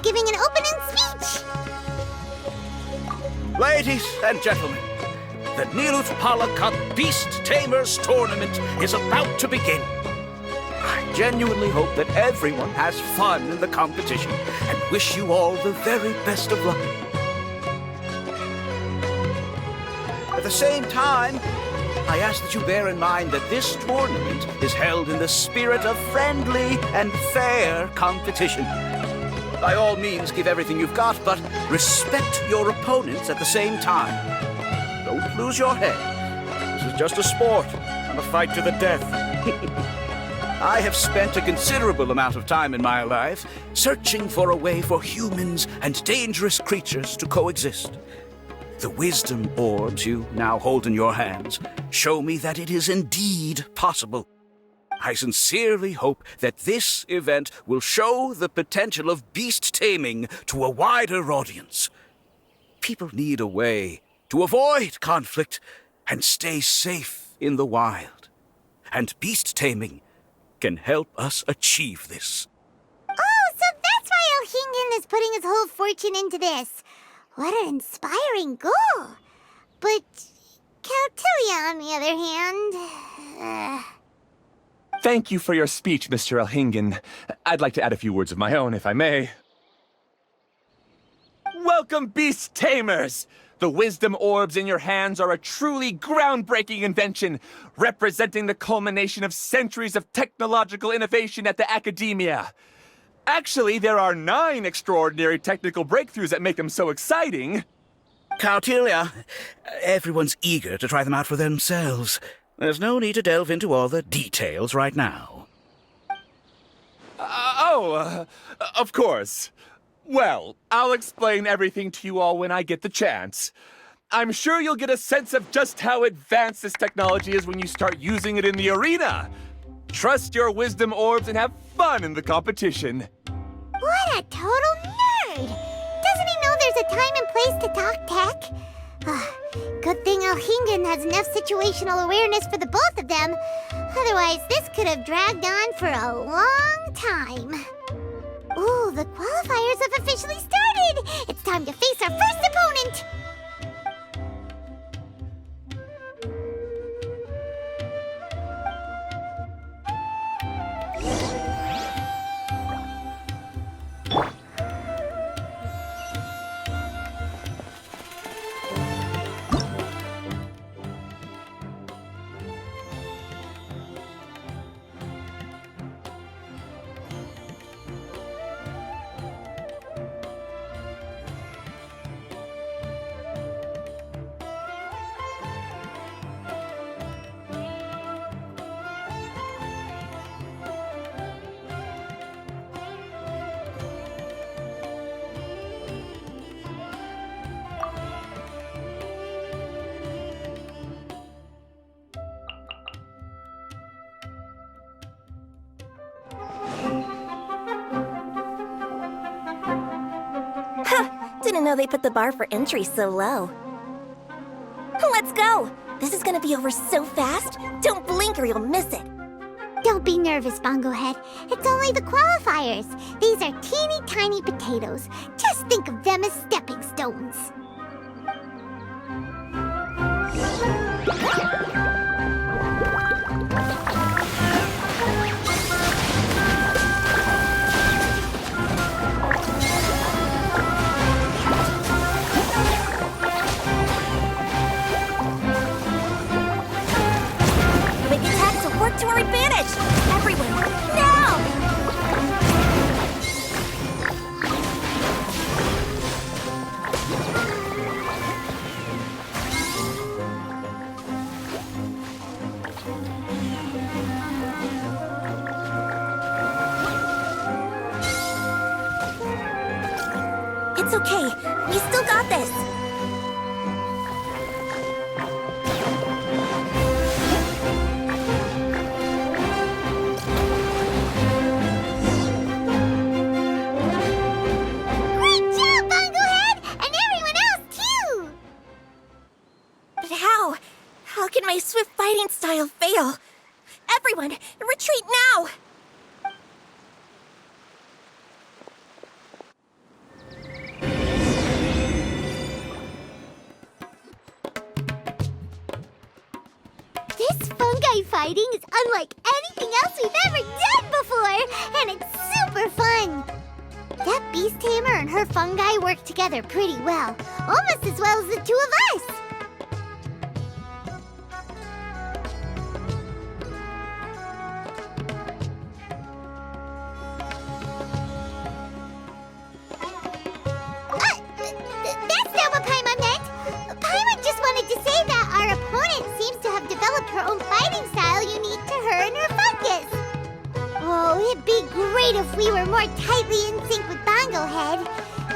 giving an opening speech. Ladies and gentlemen, the Nilut Pala Cup Beast Tamers Tournament is about to begin. I genuinely hope that everyone has fun in the competition and wish you all the very best of luck. At the same time, I ask that you bear in mind that this tournament is held in the spirit of friendly and fair competition. By all means, give everything you've got, but respect your opponents at the same time. Don't lose your head. This is just a sport, and a fight to the death. I have spent a considerable amount of time in my life searching for a way for humans and dangerous creatures to coexist. The wisdom orbs you now hold in your hands show me that it is indeed possible. I sincerely hope that this event will show the potential of beast taming to a wider audience. People need a way to avoid conflict and stay safe in the wild. And beast taming can help us achieve this. Oh, so that's why Elhingen is putting his whole fortune into this. What an inspiring goal. But Caltilia, on the other hand... Thank you for your speech, Mr. Elhingen. I'd like to add a few words of my own, if I may. Welcome, Beast Tamers! The wisdom orbs in your hands are a truly groundbreaking invention, representing the culmination of centuries of technological innovation at the academia. Actually, there are 9 extraordinary technical breakthroughs that make them so exciting. Caltilia, everyone's eager to try them out for themselves. There's no need to delve into all the details right now. Of course. Well, I'll explain everything to you all when I get the chance. I'm sure you'll get a sense of just how advanced this technology is when you start using it in the arena. Trust your wisdom orbs and have fun in the competition. What a total nerd! Doesn't he know there's a time and place to talk tech? Good thing Elhingen has enough situational awareness for the both of them. Otherwise, this could have dragged on for a long time. Ooh, the qualifiers have officially started! It's time to face our first opponent! Didn't know they put the bar for entry so low. Let's go! This is gonna be over so fast, don't blink or you'll miss it. Don't be nervous, Bongo Head. It's only the qualifiers. These are teeny tiny potatoes. Just think of them as stepping stones. Work to our advantage! Everyone, now! It's okay. We still got this. How can my swift fighting style fail? Everyone, retreat now! fungi fighting is unlike anything else we've ever done before, and it's super fun. That beast tamer and her fungi work together pretty well, almost as well as the two of us. That's not what Paimon meant. Paimon just wanted to say that our opponent seems to have developed her own fighting style unique to her and her fungus. Oh, it'd be great if we were more tightly in sync with Bongo Head.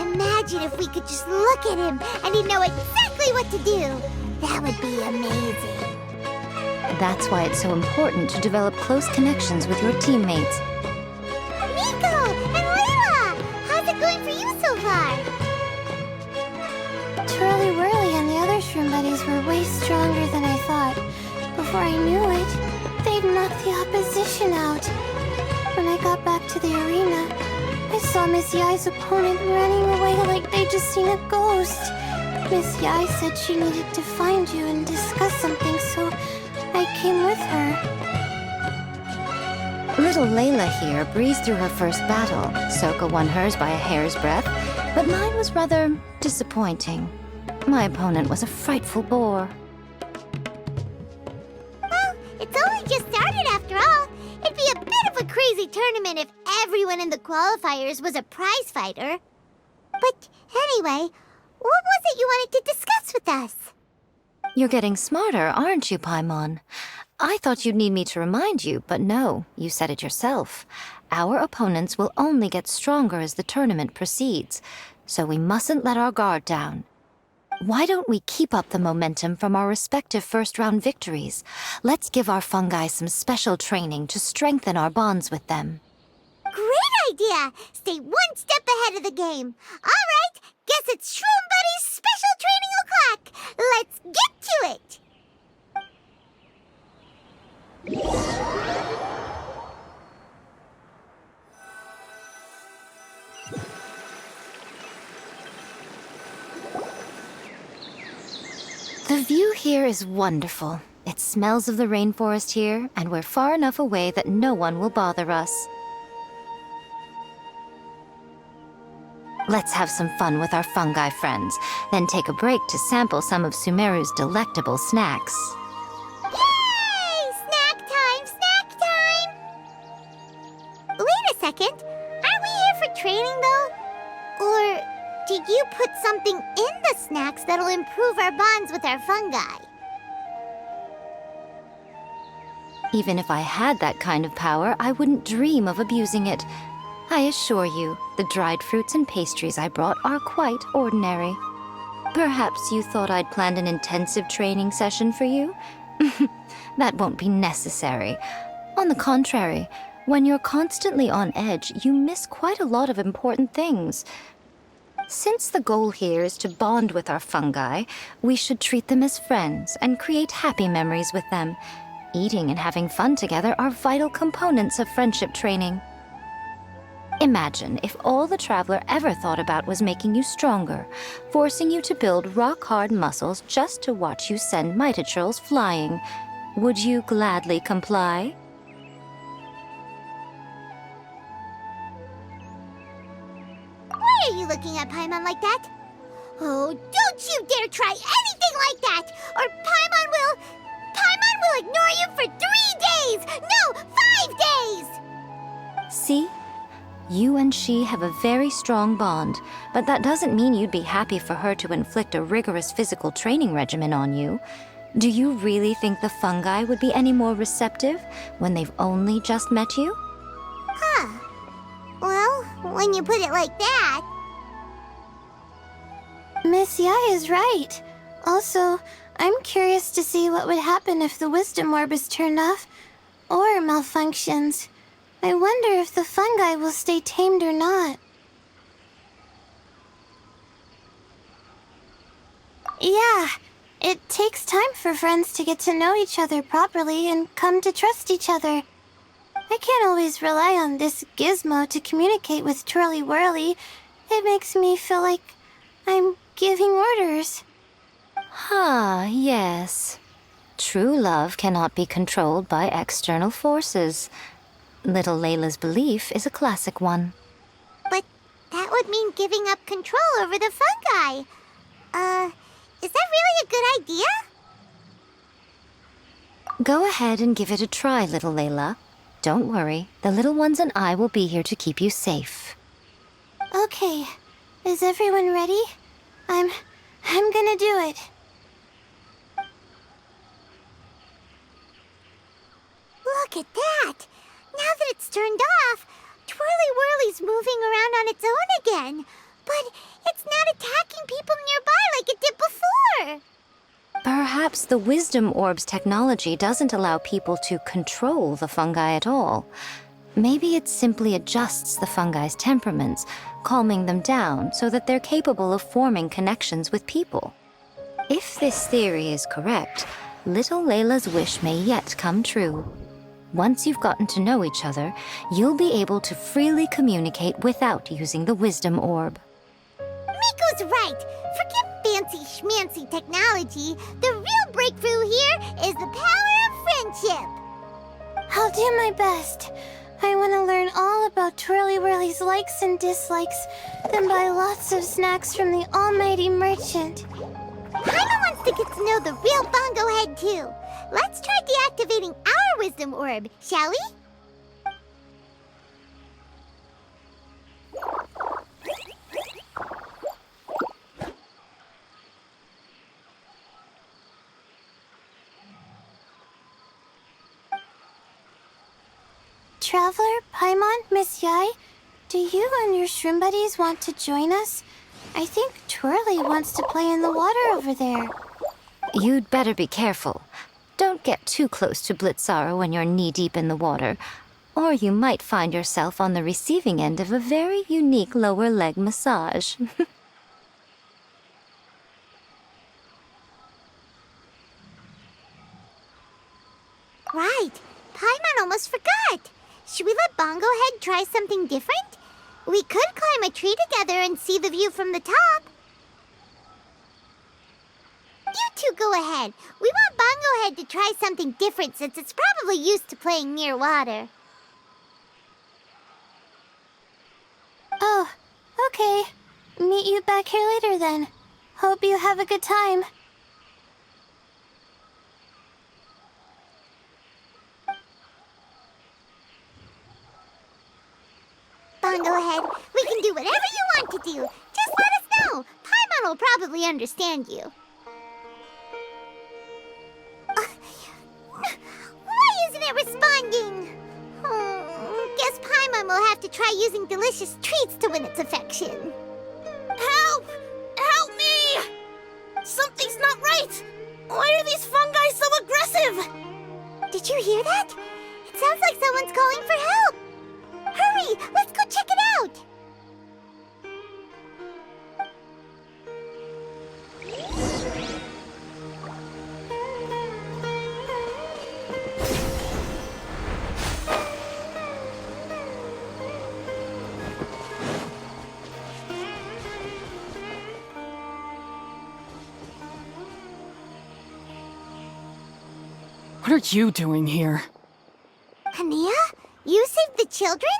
Imagine if we could just look at him and he'd know exactly what to do. That would be amazing. That's why it's so important to develop close connections with your teammates. Nico and Layla! How's it going for you so far? Twirly Whirly and the other shroom buddies were way stronger than I thought. Before I knew it, they'd knocked the opposition out. When I got back to the arena, I saw Miss Yai's opponent running away like they'd just seen a ghost. Miss Yai said she needed to find you and discuss something, so I came with her. Little Layla here breezed through her first battle. Soka won hers by a hair's breadth, but mine was rather disappointing. My opponent was a frightful bore. Well, it's only just started after all. It'd be a bit of a crazy tournament if everyone in the qualifiers was a prize fighter. But anyway, what was it you wanted to discuss with us? You're getting smarter, aren't you, Paimon? I thought you'd need me to remind you, but no, you said it yourself. Our opponents will only get stronger as the tournament proceeds, so we mustn't let our guard down. Why don't we keep up the momentum from our respective first-round victories? Let's give our fungi some special training to strengthen our bonds with them. Great idea! Stay one step ahead of the game. All right, guess it's Shroom Buddy's special training o'clock. Let's get to it! The view here is wonderful. It smells of the rainforest here, and we're far enough away that no one will bother us. Let's have some fun with our fungi friends, then take a break to sample some of Sumeru's delectable snacks. Yay! Snack time! Snack time! Wait a second. Aren't we here for training, though? Or did you put something in the snacks that'll improve our bonds with our fungi? Even if I had that kind of power, I wouldn't dream of abusing it. I assure you, the dried fruits and pastries I brought are quite ordinary. Perhaps you thought I'd planned an intensive training session for you? That won't be necessary. On the contrary, when you're constantly on edge, you miss quite a lot of important things. Since the goal here is to bond with our fungi, we should treat them as friends and create happy memories with them. Eating and having fun together are vital components of friendship training. Imagine if all the Traveler ever thought about was making you stronger, forcing you to build rock-hard muscles just to watch you send Mitatrolls flying. Would you gladly comply? Why are you looking at Paimon like that? Oh, don't you dare try anything like that! Or Paimon will ignore you for 3 days! No, 5 days! See? You and she have a very strong bond, but that doesn't mean you'd be happy for her to inflict a rigorous physical training regimen on you. Do you really think the fungi would be any more receptive when they've only just met you? Huh. Well, when you put it like that... Miss Yai is right. Also, I'm curious to see what would happen if the wisdom orb is turned off or malfunctions. I wonder if the fungi will stay tamed or not. Yeah, it takes time for friends to get to know each other properly and come to trust each other. I can't always rely on this gizmo to communicate with Twirly Whirly. It makes me feel like I'm giving orders. Ah, yes. True love cannot be controlled by external forces. Little Layla's belief is a classic one. But that would mean giving up control over the fungi. Is that really a good idea? Go ahead and give it a try, little Layla. Don't worry, the little ones and I will be here to keep you safe. Okay, is everyone ready? I'm gonna do it. Look at that! Now that it's turned off, Twirly Whirly's moving around on its own again. But it's not attacking people nearby like it did before. Perhaps the Wisdom Orb's technology doesn't allow people to control the fungi at all. Maybe it simply adjusts the fungi's temperaments, calming them down so that they're capable of forming connections with people. If this theory is correct, little Layla's wish may yet come true. Once you've gotten to know each other, you'll be able to freely communicate without using the Wisdom Orb. Miko's right. Forget fancy schmancy technology. The real breakthrough here is the power of friendship. I'll do my best. I want to learn all about Twirly Whirly's likes and dislikes, then buy lots of snacks from the almighty merchant. Paimon wants to get to know the real Bongo Head, too. Let's try deactivating our Wisdom Orb, shall we? Traveler, Paimon, Miss Yai, do you and your shrimp buddies want to join us? I think Twirly wants to play in the water over there. You'd better be careful. Don't get too close to Blitzara when you're knee-deep in the water, or you might find yourself on the receiving end of a very unique lower leg massage. Right. Paimon almost forgot. Should we let Bongo Head try something different? We could climb a tree together and see the view from the top. You two go ahead. We want Bongo Head to try something different since it's probably used to playing near water. Oh, okay. Meet you back here later then. Hope you have a good time. Bongo Head, we can do whatever you want to do. Just let us know. Paimon will probably understand you. Why isn't it responding? Guess Paimon will have to try using delicious treats to win its affection. Help! Help me! Something's not right! Why are these fungi so aggressive? Did you hear that? It sounds like someone's calling for help. Hurry! Let's go check it out! What are you doing here? Hania? You saved the children?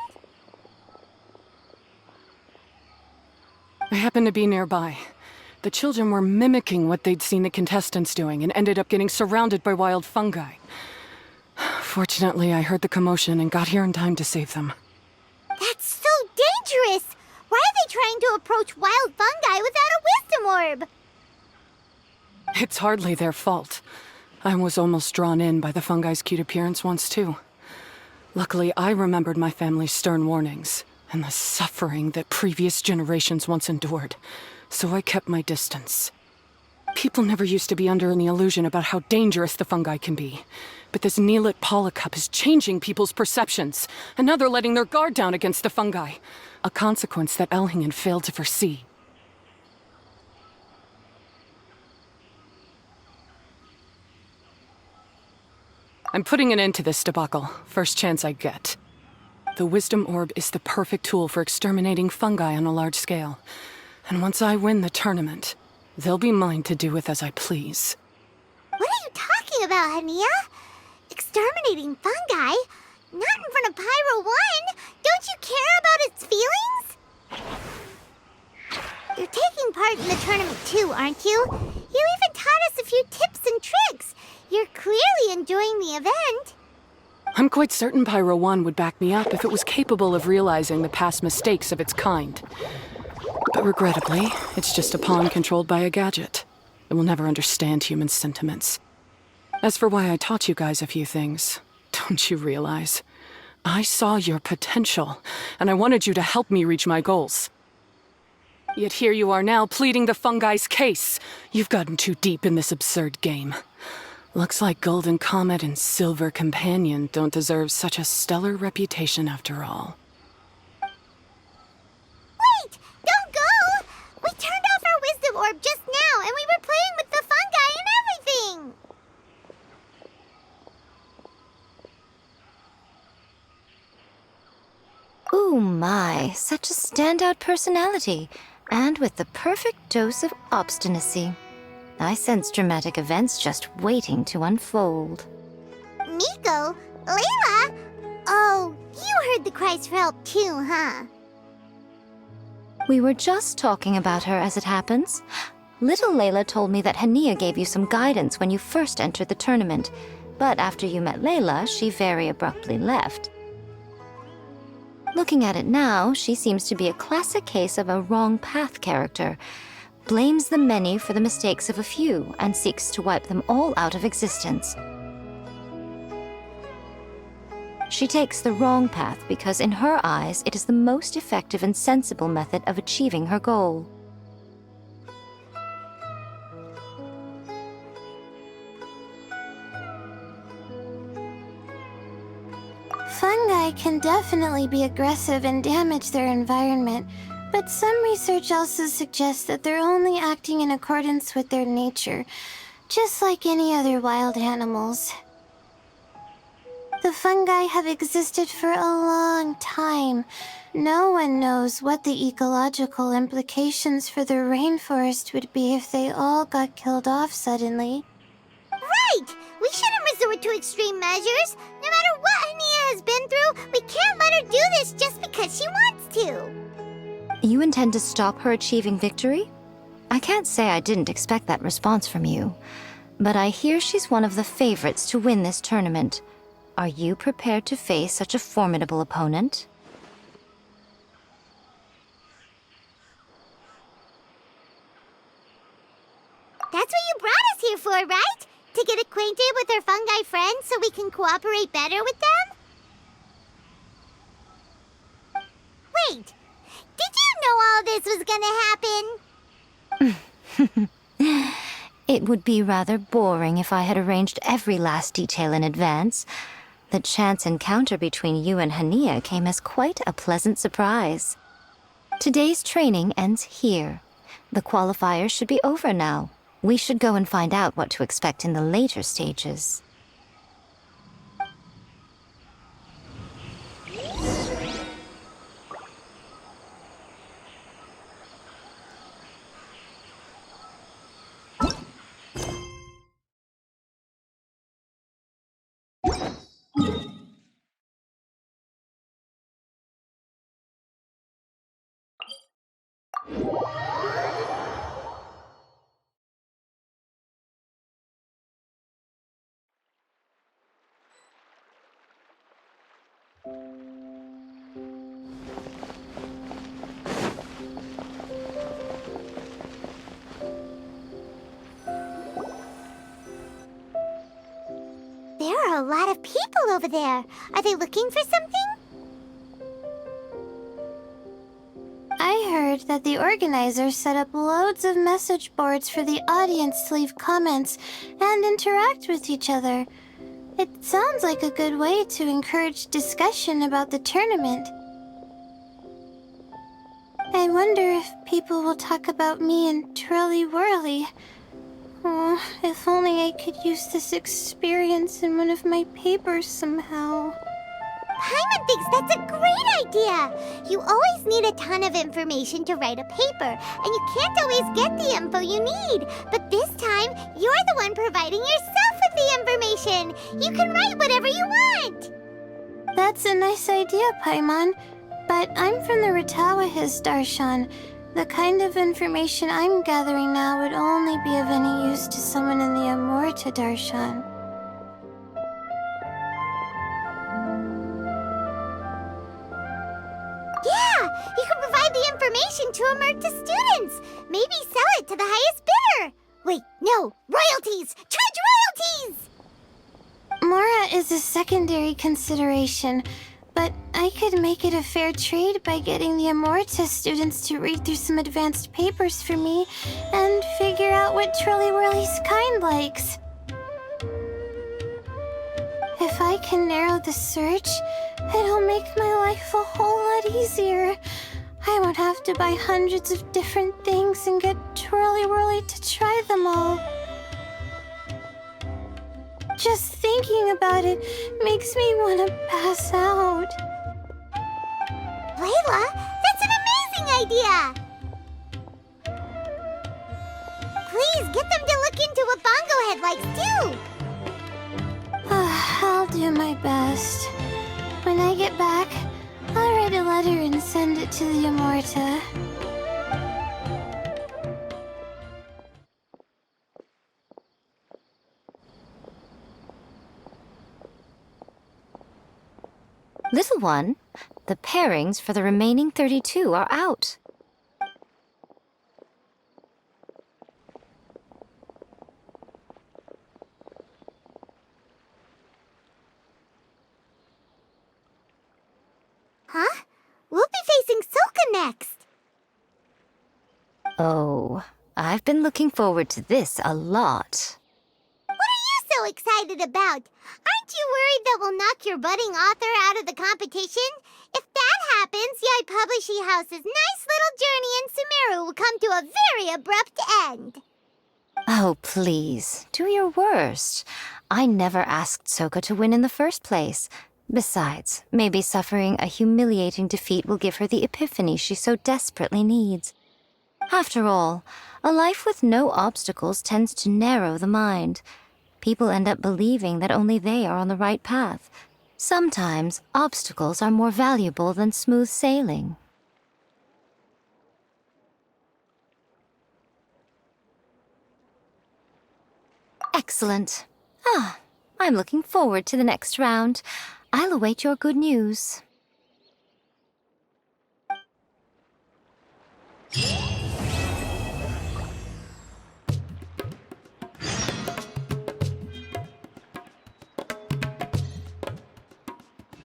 I happened to be nearby. The children were mimicking what they'd seen the contestants doing and ended up getting surrounded by wild fungi. Fortunately, I heard the commotion and got here in time to save them. That's so dangerous! Why are they trying to approach wild fungi without a wisdom orb? It's hardly their fault. I was almost drawn in by the fungi's cute appearance once, too. Luckily, I remembered my family's stern warnings and the suffering that previous generations once endured, so I kept my distance. People never used to be under any illusion about how dangerous the fungi can be, but this Neelit polycup is changing people's perceptions, and now they're letting their guard down against the fungi, a consequence that Elhingen failed to foresee. I'm putting an end to this debacle, first chance I get. The Wisdom Orb is the perfect tool for exterminating fungi on a large scale. And once I win the tournament, they'll be mine to do with as I please. What are you talking about? about, Hania. Exterminating fungi? Not in front of Pyro 1! Don't you care about its feelings? You're taking part in the tournament too, aren't you? You even taught us a few tips and tricks. You're clearly enjoying the event. I'm quite certain Pyro 1 would back me up if it was capable of realizing the past mistakes of its kind. But regrettably, it's just a pawn controlled by a gadget. It will never understand human sentiments. As for why I taught you guys a few things, don't you realize? I saw your potential, and I wanted you to help me reach my goals. Yet here you are now pleading the fungi's case. You've gotten too deep in this absurd game. Looks like Golden Comet and Silver Companion don't deserve such a stellar reputation after all. Wait! Don't go! We turned off our wisdom orb just now, and we were playing with the fungi and everything! Ooh my, such a standout personality, and with the perfect dose of obstinacy. I sense dramatic events just waiting to unfold. Miko? Layla? Oh, you heard the cries for help too, huh? We were just talking about her as it happens. Little Layla told me that Hania gave you some guidance when you first entered the tournament, but after you met Layla, she very abruptly left. Looking at it now, she seems to be a classic case of a wrong path character. Blames the many for the mistakes of a few and seeks to wipe them all out of existence. She takes the wrong path because in her eyes it is the most effective and sensible method of achieving her goal. Fungi can definitely be aggressive and damage their environment, but some research also suggests that they're only acting in accordance with their nature, just like any other wild animals. The fungi have existed for a long time. No one knows what the ecological implications for the rainforest would be if they all got killed off suddenly. Right! We shouldn't resort to extreme measures. No matter what Hania has been through, we can't let her do this just because she wants to. You intend to stop her achieving victory? I can't say I didn't expect that response from you, but I hear she's one of the favorites to win this tournament. Are you prepared to face such a formidable opponent? That's what you brought us here for, right? To get acquainted with our fungi friends so we can cooperate better with them? Wait, did you know all this was gonna happen? It would be rather boring if I had arranged every last detail in advance. The chance encounter between you and Hania came as quite a pleasant surprise. Today's training ends here. The qualifiers should be over now. We should go and find out what to expect in the later stages. There are a lot of people over there. Are they looking for something? I heard that the organizers set up loads of message boards for the audience to leave comments and interact with each other. It sounds like a good way to encourage discussion about the tournament. I wonder if people will talk about me and Twirly Whirly. Oh, if only I could use this experience in one of my papers somehow. Paimon thinks that's a great idea! You always need a ton of information to write a paper, and you can't always get the info you need. But this time, you're the one providing yourself with the information. You can write whatever you want. That's a nice idea, Paimon. But I'm from the Ratawa-His Darshan. The kind of information I'm gathering now would only be of any use to someone in the Amurta Darshan. Yeah, you can provide the information to Amurta students. Maybe sell it to the highest bidder. Wait, no, royalties! Charge royalties! Mora is a secondary consideration, but I could make it a fair trade by getting the Amurta students to read through some advanced papers for me and figure out what Trolly Whirly's kind likes. If I can narrow the search, it'll make my life a whole lot easier. I won't have to buy hundreds of different things and get Twirly Whirly to try them all. Just thinking about it makes me want to pass out. Layla, that's an amazing idea! Please, get them to look into what Bongo Head likes too! I'll do my best. When I get back, I'll write a letter and send it to the Amurta. Little one, the pairings for the remaining 32 are out. Huh? We'll be facing Soka next. Oh, I've been looking forward to this a lot. What are you so excited about? Aren't you worried that we'll knock your budding author out of the competition? If that happens, Yai Publishing House's nice little journey in Sumeru will come to a very abrupt end. Oh, please, do your worst. I never asked Soka to win in the first place. Besides, maybe suffering a humiliating defeat will give her the epiphany she so desperately needs. After all, a life with no obstacles tends to narrow the mind. People end up believing that only they are on the right path. Sometimes, obstacles are more valuable than smooth sailing. Excellent. I'm looking forward to the next round. I'll await your good news.